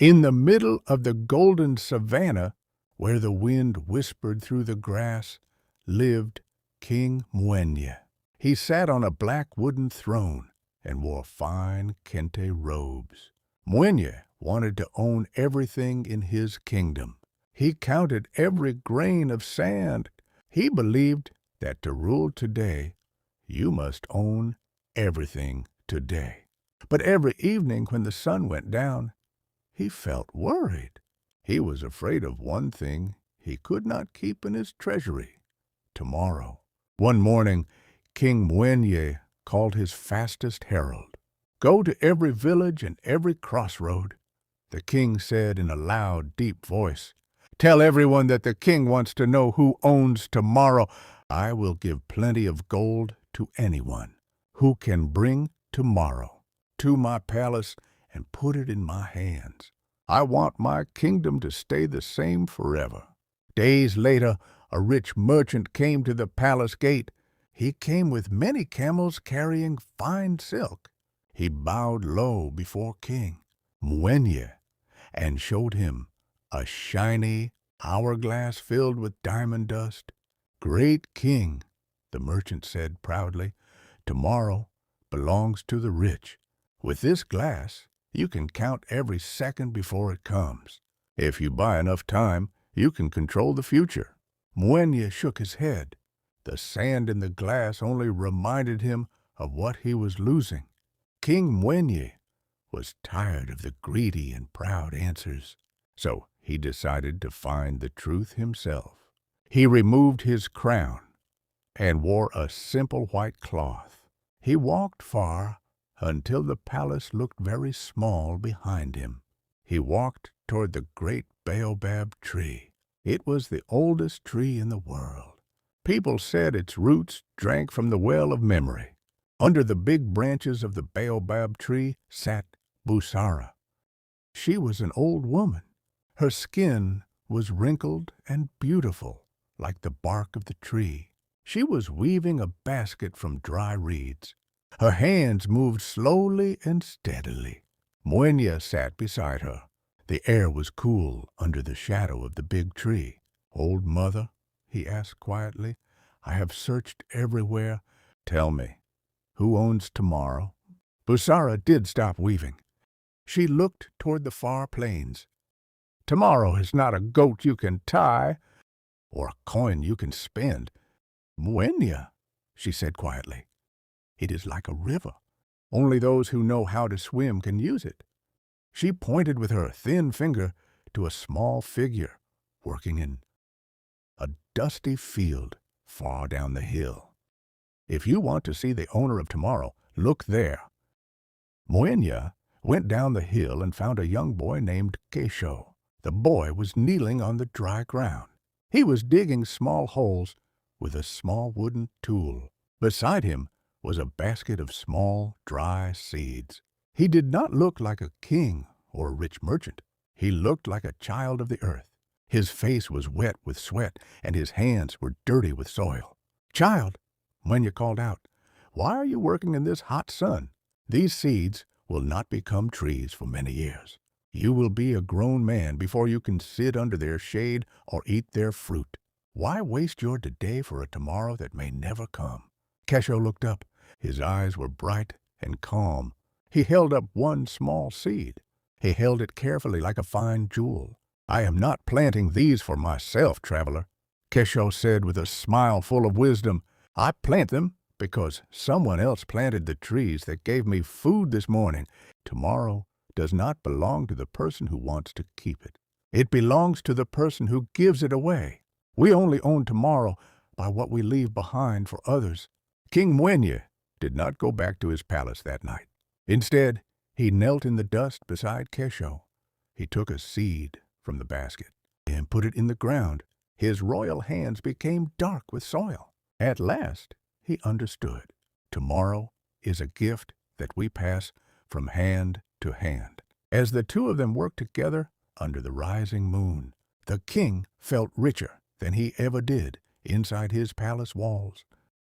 In the middle of the golden savanna, where the wind whispered through the grass, lived King Mwenye. He sat on a black wooden throne and wore fine kente robes. Mwenye wanted to own everything in his kingdom. He counted every grain of sand. He believed that to rule today, you must own everything today. But every evening when the sun went down, he felt worried. He was afraid of one thing he could not keep in his treasury: tomorrow. One morning, King Mwenye called his fastest herald. "Go to every village and every crossroad," the king said in a loud, deep voice. "Tell everyone that the king wants to know who owns tomorrow. I will give plenty of gold to anyone who can bring tomorrow to my palace and put it in my hands. I want my kingdom to stay the same forever." Days later, a rich merchant came to the palace gate. He came with many camels carrying fine silk. He bowed low before King Mwenye and showed him a shiny hourglass filled with diamond dust. "Great king," the merchant said proudly, "tomorrow belongs to the rich. With this glass, you can count every second before it comes. If you buy enough time, you can control the future." Mwenye shook his head. The sand in the glass only reminded him of what he was losing. King Mwenye was tired of the greedy and proud answers, so he decided to find the truth himself. He removed his crown and wore a simple white cloth. He walked far until the palace looked very small behind him. He walked toward the great baobab tree. It was the oldest tree in the world. People said its roots drank from the well of memory. Under the big branches of the baobab tree sat Busara. She was an old woman. Her skin was wrinkled and beautiful, like the bark of the tree. She was weaving a basket from dry reeds. Her hands moved slowly and steadily. Mwenye sat beside her. The air was cool under the shadow of the big tree. "Old mother," he asked quietly, "I have searched everywhere. Tell me, who owns tomorrow?" Busara did stop weaving. She looked toward the far plains. "Tomorrow is not a goat you can tie, or a coin you can spend, Mwenye," she said quietly. "It is like a river. Only those who know how to swim can use it." She pointed with her thin finger to a small figure working in a dusty field far down the hill. "If you want to see the owner of tomorrow, look there." Mwenye went down the hill and found a young boy named Kesho. The boy was kneeling on the dry ground. He was digging small holes with a small wooden tool. Beside him was a basket of small, dry seeds. He did not look like a king or a rich merchant. He looked like a child of the earth. His face was wet with sweat, and his hands were dirty with soil. "Child," Mwenye called out, "why are you working in this hot sun? These seeds will not become trees for many years. You will be a grown man before you can sit under their shade or eat their fruit. Why waste your today for a tomorrow that may never come?" Kesho looked up. His eyes were bright and calm. He held up one small seed. He held it carefully like a fine jewel. "I am not planting these for myself, traveler," Kesho said with a smile full of wisdom. "I plant them because someone else planted the trees that gave me food this morning. Tomorrow does not belong to the person who wants to keep it. It belongs to the person who gives it away. We only own tomorrow by what we leave behind for others." King Mwenye did not go back to his palace that night. Instead, he knelt in the dust beside Kesho. He took a seed from the basket and put it in the ground. His royal hands became dark with soil. At last, he understood. Tomorrow is a gift that we pass from hand to hand. As the two of them worked together under the rising moon, the king felt richer than he ever did inside his palace walls.